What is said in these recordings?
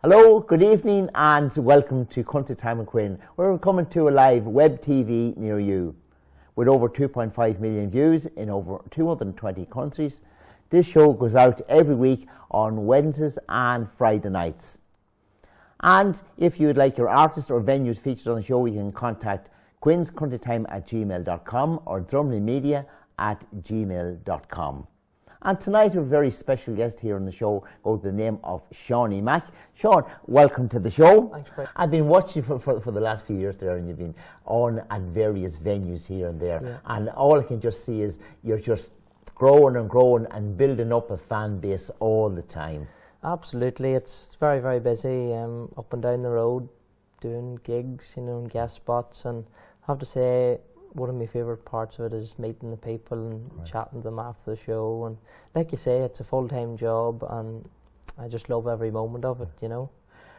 Hello, good evening, and welcome to Country Time with Quinn. We're coming to a live web TV near you. With over 2.5 million views in over 220 countries, this show goes out every week on Wednesdays and Friday nights. And if you would like your artist or venues featured on the show, you can contact quinnscountrytime@gmail.com or drumleymedia@gmail.com. And tonight, we have a very special guest here on the show, goes by the name of Seany Mac. Sean, welcome to the show. Thanks, Fred. I've been watching you for the last few years there, and you've been on at various venues here and there. Yeah. And all I can just see is you're just growing and growing and building up a fan base all the time. Absolutely, it's very, very busy. Up and down the road, doing gigs, and guest spots. And I have to say, one of my favourite parts of it is meeting the people and chatting to them after the show. And like you say, it's a full-time job, and I just love every moment of it.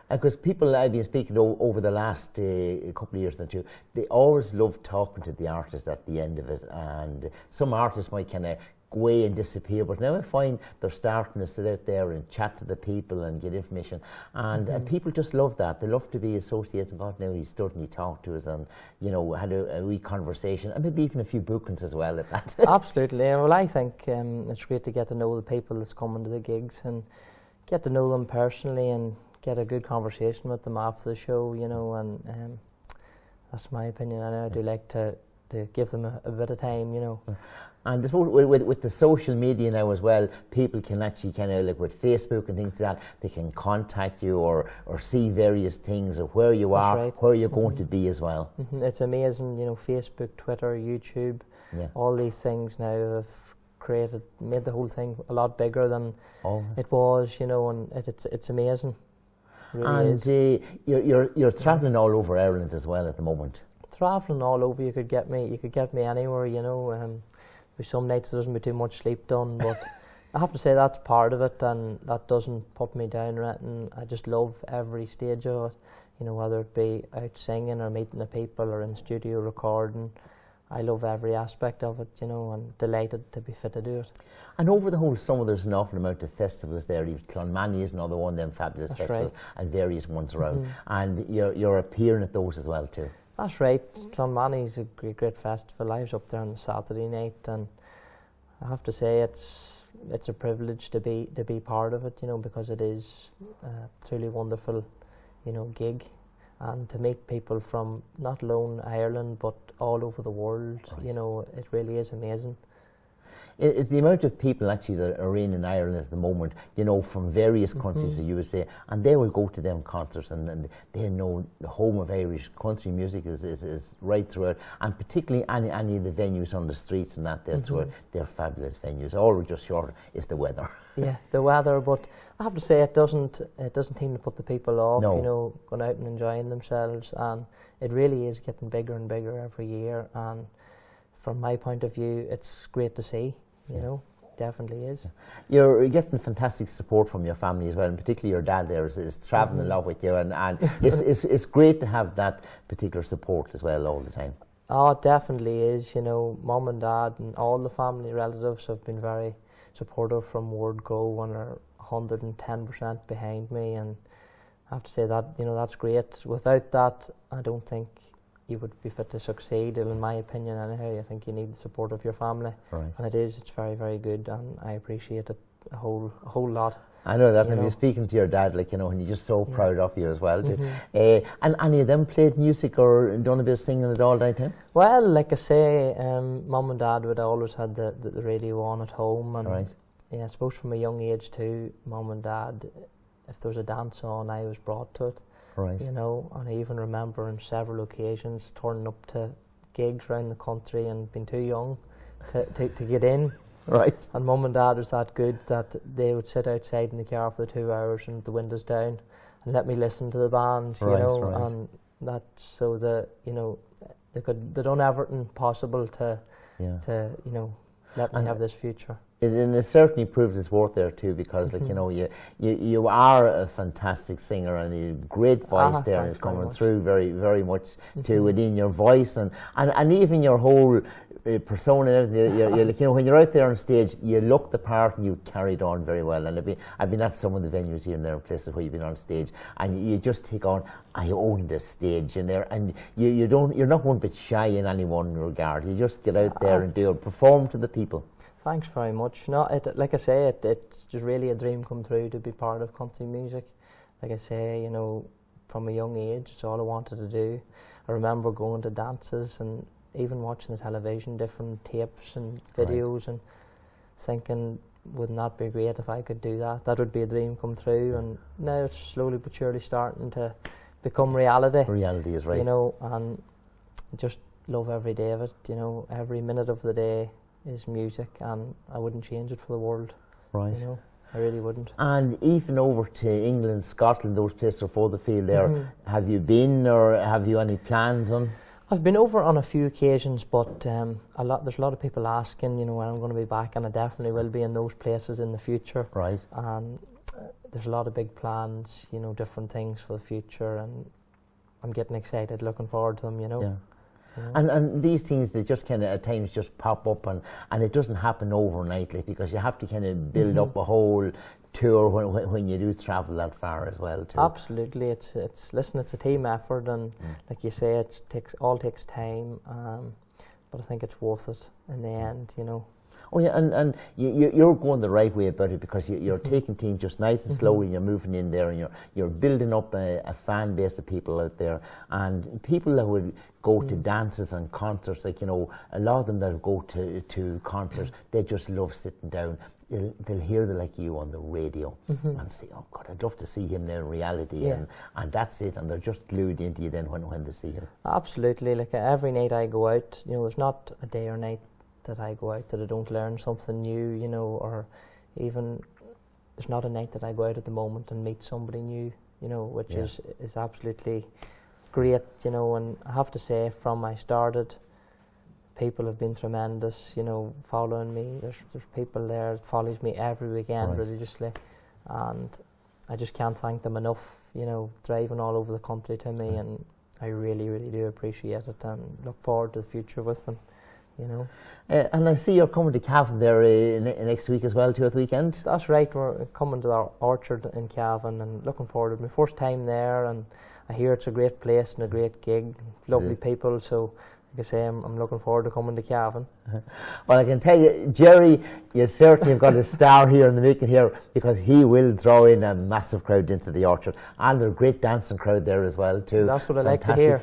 Because people I've been speaking to over the last couple of years or two, they always love talking to the artist at the end of it. And some artists might kind of go away and disappear, but now I find they're starting to sit out there and chat to the people and get information. And people just love that. They love to be associated. God, now he stood and he talked to us and, had a wee conversation and maybe even a few bookings as well at that. Absolutely. Well, I think it's great to get to know the people that's coming to the gigs and get to know them personally and get a good conversation with them after the show, and that's my opinion. I do like to give them a bit of time, And I suppose with the social media now as well, people can actually kind of, like with Facebook and things like that, they can contact you or see various things of where you are, right. where you're going to be as well. It's amazing, Facebook, Twitter, YouTube, all these things now have made the whole thing a lot bigger than it was, and it's amazing. It really and you're travelling all over Ireland as well at the moment. Travelling all over, you could get me anywhere, There's some nights there doesn't be too much sleep done, but I have to say that's part of it, and that doesn't put me down or anything. I just love every stage of it, whether it be out singing or meeting the people or in studio recording. I love every aspect of it, and delighted to be fit to do it. And over the whole summer, there's an awful amount of festivals there. Clonmany is another one, them fabulous festivals, and various ones around. And you're appearing at those as well too. That's right. Clonmany is a great festival. I was up there on Saturday night, and I have to say it's a privilege to be part of it, because it is a truly wonderful, gig, and to meet people from not alone Ireland but all over the world. It really is amazing. It's the amount of people actually that are in Ireland at the moment, from various countries, as you would say, and they will go to them concerts, and they know the home of Irish country music is right throughout, and particularly any of the venues on the streets and that, they're fabulous venues. All we're just short is the weather. Yeah, the weather, but I have to say it doesn't seem to put the people off, No. Going out and enjoying themselves, and it really is getting bigger and bigger every year, and from my point of view, it's great to see. Definitely is. You're getting fantastic support from your family as well, and particularly your dad there is travelling a lot with you, and it's great to have that particular support as well all the time. Oh, it definitely is. Mum and dad and all the family relatives have been very supportive from word go and are 110% behind me, and I have to say that, that's great. Without that, I don't think you would be fit to succeed, in my opinion anyhow. I think you need the support of your family, and it's very, very good, and I appreciate it a whole lot. I know that, and you're speaking to your dad, and he's just so proud of you as well. And any of them played music or done a bit of singing at all that time? Well, like I say, Mum and Dad would always had the radio on at home, and I suppose from a young age too, Mum and Dad, if there was a dance on, I was brought to it. And I even remember on several occasions turning up to gigs around the country and being too young to get in. And Mum and Dad was that good that they would sit outside in the car for the 2 hours and the windows down and let me listen to the bands, and that's so that, they done everything possible to let me have this future. And it certainly proves its worth there too, because like you are a fantastic singer and a great voice there, and it's coming through very, very much too within your voice and even your whole persona. You're like, when you're out there on stage, you look the part and you carried on very well. And I've been at some of the venues here and there, places where you've been on stage, and you just take on, I own this stage in there, and you're not one bit shy in any one regard. You just get out there and perform to the people. Thanks very much. No, like I say, it's just really a dream come true to be part of country music. Like I say, from a young age, it's all I wanted to do. I remember going to dances and even watching the television, different tapes and videos, and thinking, wouldn't that be great if I could do that? That would be a dream come true. And now it's slowly but surely starting to become reality. Reality is right. And just love every day of it. Every minute of the day is music, and I wouldn't change it for the world. Right. I really wouldn't. And even over to England, Scotland, those places for the field there, have you been, or have you any plans on? I've been over on a few occasions, but there's a lot of people asking, when I'm going to be back, and I definitely will be in those places in the future. Right. And there's a lot of big plans, different things for the future, and I'm getting excited, looking forward to them, Yeah. And these things, they just kind of at times just pop up, and it doesn't happen overnight, like, because you have to kind of build up a whole tour when you do travel that far as well too. Absolutely, it's a team effort, and like you say, it takes time, but I think it's worth it in the end. Oh yeah, and you're going the right way about it, because you're taking things just nice and slowly, and you're moving in there, and you're building up a fan base of people out there, and people that would go to dances and concerts, like, a lot of them that go to concerts, they just love sitting down. They'll hear the like you on the radio and say, oh God, I'd love to see him now in reality, and that's it, and they're just glued into you then when they see him. Absolutely, like every night I go out, there's not a day or night that I go out that I don't learn something new, or even there's not a night that I go out at the moment and meet somebody new, which is absolutely great, and I have to say, from I started, people have been tremendous, following me. There's people there that follows me every weekend religiously, and I just can't thank them enough, driving all over the country to me, and I really, really do appreciate it, and look forward to the future with them. And I see you're coming to Cavan there next week as well, too, at the weekend. That's right, we're coming to our orchard in Cavan, and looking forward to it. My first time there, and I hear it's a great place and a great gig, lovely people, so like I say, I'm looking forward to coming to Cavan. Well, I can tell you, Jerry, you certainly have got a star here in the making here, because he will draw in a massive crowd into the orchard, and there's a great dancing crowd there as well too. That's what I like to hear.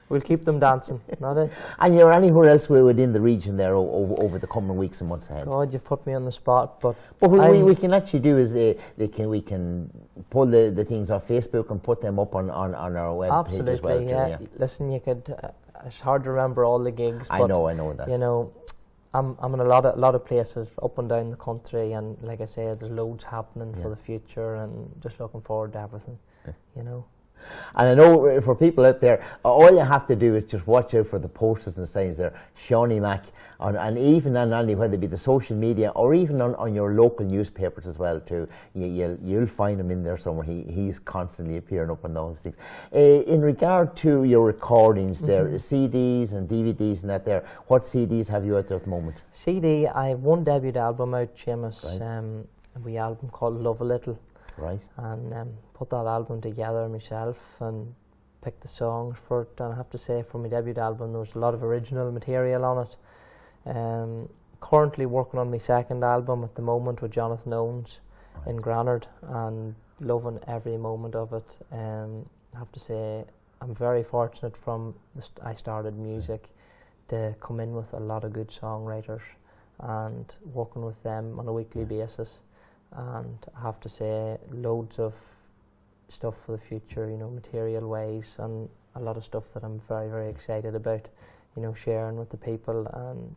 We'll keep them dancing, not it? And you're anywhere else within the region there over the coming weeks and months ahead? God, you've put me on the spot, but what we can actually do is we can pull the things off Facebook and put them up on our web page as well. Absolutely, yeah. Listen, you could. It's hard to remember all the gigs. I but know that. I'm in a lot of places up and down the country, and like I say, there's loads happening for the future, and just looking forward to everything. And I know for people out there, all you have to do is just watch out for the posters and signs there, Seany Mac, and even on any, whether it be the social media or even on your local newspapers as well too. You'll find him in there somewhere. He's constantly appearing up on those things. In regard to your recordings there, CDs and DVDs and that there, what CDs have you out there at the moment? CD, I have one debut album out, Seamus, a wee album called Love a Little. Right. And put that album together myself and picked the songs for it, and I have to say, for my debut album there was a lot of original material on it. Currently working on my second album at the moment with Jonathan Owens in Granard, and loving every moment of it. I have to say, I'm very fortunate from I started music to come in with a lot of good songwriters and working with them on a weekly basis. And I have to say, loads of stuff for the future, material wise, and a lot of stuff that I'm very, very excited about, sharing with the people, and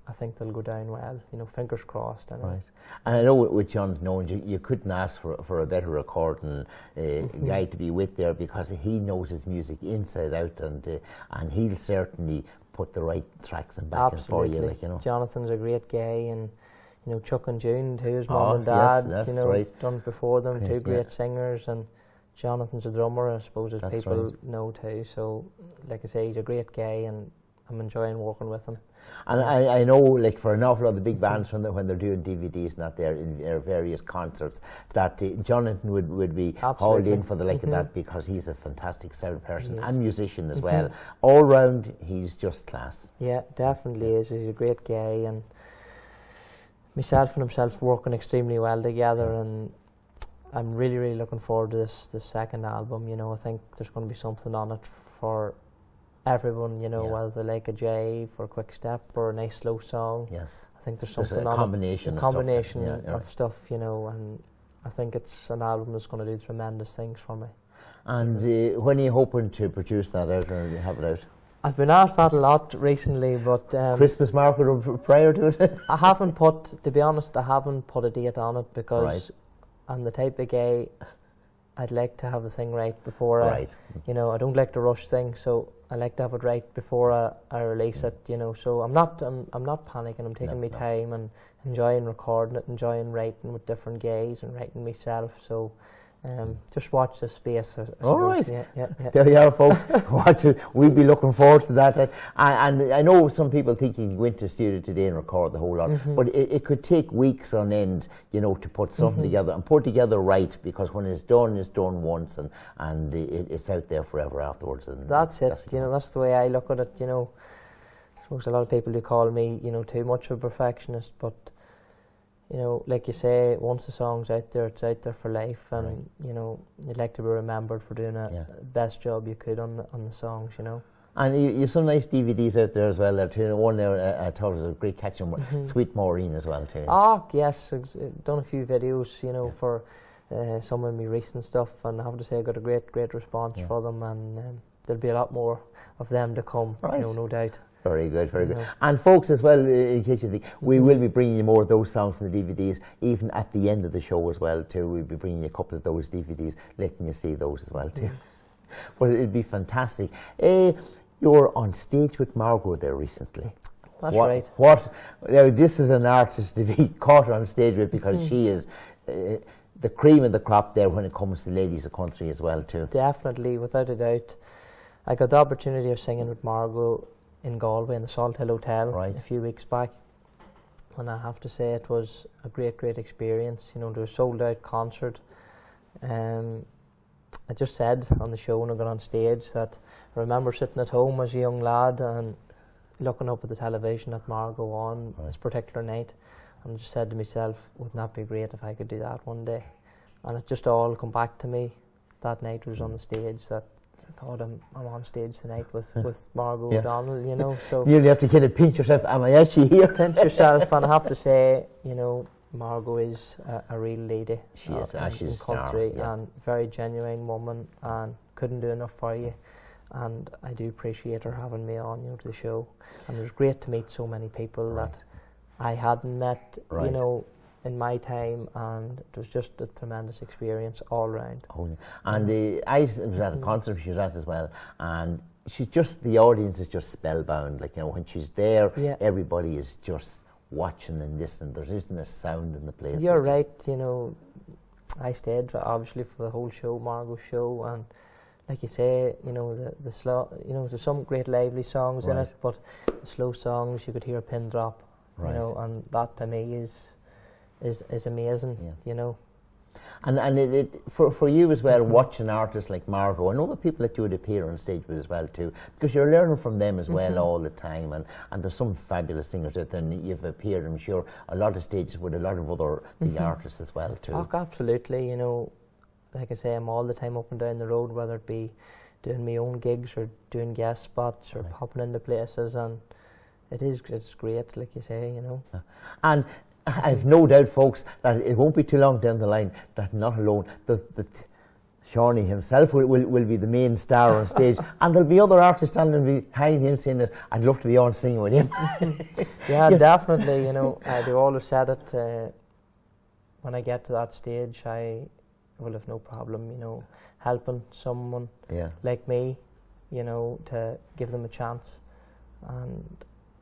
I think they'll go down well, fingers crossed. Anyway. Right. And I know with Jonathan Owens, you couldn't ask for a better recording guy to be with there, because he knows his music inside out, and he'll certainly put the right tracks and backings for you. Jonathan's a great guy, and you know, Chuck and June, too, his mum and dad, yes, you know, right. done it before them, Great, two great singers, and Jonathan's a drummer, I suppose, as That's people right. know too. So, like I say, he's a great guy, and I'm enjoying working with him. And I know, like, for an awful lot of the big bands, when they're doing DVDs and that there in their various concerts, that Jonathan would be hauled in for the like of that, because he's a fantastic sound person and musician as well. All round, he's just class. Yeah, definitely is. He's a great guy, and myself and himself working extremely well together, and I'm really, really looking forward to this second album. You know, I think there's going to be something on it for everyone, you know, whether they like a jive or a quick step or a nice slow song. Yes. I think there's something a on combination it. A of combination stuff. of stuff, you know, and I think it's an album that's going to do tremendous things for me. And when are you hoping to produce that out or have it out? I've been asked that a lot recently, but Christmas market or prior to it? I haven't put, to be honest, I haven't put a date on it, because I'm the type of guy, I'd like to have the thing right before I, you know, I don't like to rush things, so I like to have it right before I release it, you know. So I'm not panicking. I'm taking my time and enjoying recording it, enjoying writing with different guys and writing myself. So just watch the space. All right. Yeah. There you are, folks. Watch it. We'll be looking forward to that. And I know some people think you can go into the studio today and record the whole lot, but it could take weeks on end, you know, to put something together and put together right, because when it's done once, and it's out there forever afterwards. And that's it. You know, that's the way I look at it. You know, I suppose a lot of people do call me, you know, too much of a perfectionist, but you know, like you say, once the song's out there, it's out there for life, and you know, you'd like to be remembered for doing the best job you could on the songs, you know. And you have some nice DVDs out there as well. There too. One there I thought was a great catch on Sweet Maureen as well too. Oh yes, I've done a few videos, you know, for some of my recent stuff, and I have to say I got a great response for them, and there'll be a lot more of them to come, you know, no doubt. Very good, very good. And folks, as well, in case you think, we will be bringing you more of those songs from the DVDs, even at the end of the show as well too. We'll be bringing you a couple of those DVDs, letting you see those as well too. But it'd be fantastic. You're on stage with Margot there recently. That's right. Now, this is an artist to be caught on stage with, because she is the cream of the crop there when it comes to ladies of country as well too. Definitely, without a doubt. I got the opportunity of singing with Margot in Galway in the Salt Hill Hotel a few weeks back, and I have to say it was a great experience. You know, it was a sold out concert. I just said on the show when I got on stage that I remember sitting at home as a young lad and looking up at the television at Margot on this particular night, and I just said to myself, wouldn't that be great if I could do that one day? And it just all come back to me that night. Was on the stage that, God, I'm on stage tonight with Margot O'Donnell, you know. So you have to kind of pinch yourself, am I actually here? Pinch yourself, and I have to say, you know, Margot is a real lady. She is, she's in country, star, and very genuine woman, and couldn't do enough for you. And I do appreciate her having me on, you know, to the show. And it was great to meet so many people that I hadn't met, you know, in my time, and it was just a tremendous experience all round. And I was at a concert she was at as well, and she's just, the audience is just spellbound. Like, you know, when she's there, everybody is just watching and listening. There isn't a sound in the place. You're right, you know, I stayed obviously for the whole show, Margot's show, and like you say, you know, the slow, you know, there's some great lively songs in it, but the slow songs, you could hear a pin drop, you know, and that to me is amazing, you know. And it for you as well, watching artists like Margot and other people that you would appear on stage with as well too, because you're learning from them as well all the time, and there's some fabulous singers out there, and you've appeared, I'm sure, a lot of stages with a lot of other big artists as well too. Oh, absolutely, you know, like I say, I'm all the time up and down the road, whether it be doing my own gigs or doing guest spots or popping into places, and it's great, like you say, you know. And I've no doubt, folks, that it won't be too long down the line that not alone Seany himself will be the main star on stage, and there'll be other artists standing behind him saying that I'd love to be on singing with him. Yeah, definitely. You know, I do always said it. When I get to that stage, I will have no problem, you know, helping someone like me, you know, to give them a chance. And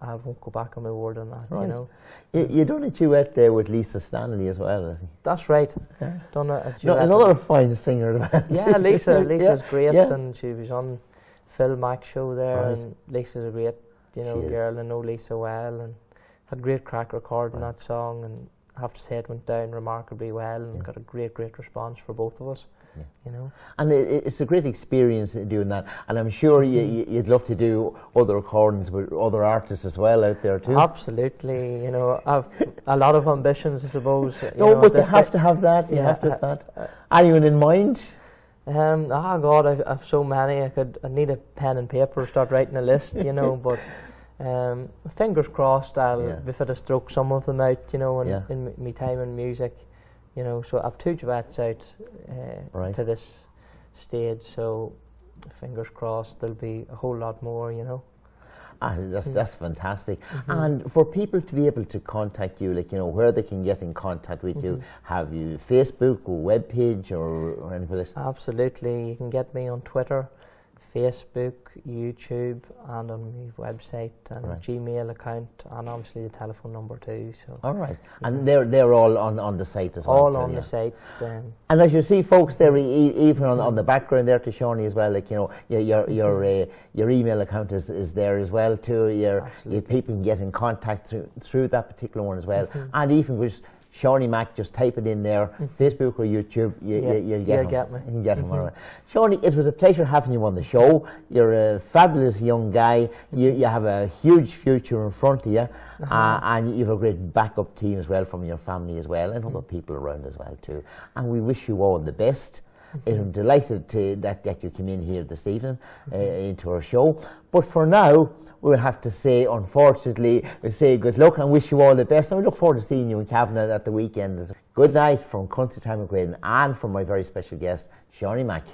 I won't go back on my word on that, Right. you know. You done a duet there with Lisa Stanley as well, hasn't he? That's right. Yeah. Done a No, duet. another fine singer. Yeah, Lisa's great, Yeah. and she was on Phil Mack's show there, Right. and Lisa's a great, you know, She is. girl. I know Lisa well, and had great crack recording Right. that song, and I have to say it went down remarkably well, and Yeah. got a great response for both of us. Yeah. You know. And it's a great experience doing that. And I'm sure you'd love to do other recordings with other artists as well out there too. Absolutely, you know, I've a lot of ambitions, I suppose. No, know, but you this have to have that. You yeah, have to have that. Anyone in mind? Oh God, I've so many. I need a pen and paper to start writing a list, you know. But fingers crossed, I'll be fit to stroke some of them out, you know, in my time in music, you know. So I've 2 duets out Right. to this stage. So fingers crossed, there'll be a whole lot more, you know. That's fantastic. And for people to be able to contact you, like, you know, where they can get in contact with you, have you Facebook or web page or anything like that? Absolutely, you can get me on Twitter, Facebook, YouTube, and on my website and Gmail account, and obviously the telephone number too. So all right, and they're all on the site as well. All on the site. And as you see, folks, there even on the background there to Seany as well. Like, you know, your email account is there as well too. Your people can get in contact through that particular one as well, and even just Seany Mac, just type it in there, Facebook or YouTube, you'll get him. You can get him. All right. Seany, it was a pleasure having you on the show. You're a fabulous young guy. You have a huge future in front of you, and you have a great backup team as well from your family as well, and other people around as well too. And we wish you all the best. I'm delighted that you came in here this evening into our show. But for now, we'll have to say, unfortunately, we'll say good luck and wish you all the best. And we look forward to seeing you in Cavanagh at the weekend. Good night from Country Time of Quinn and from my very special guest, Seany Mac.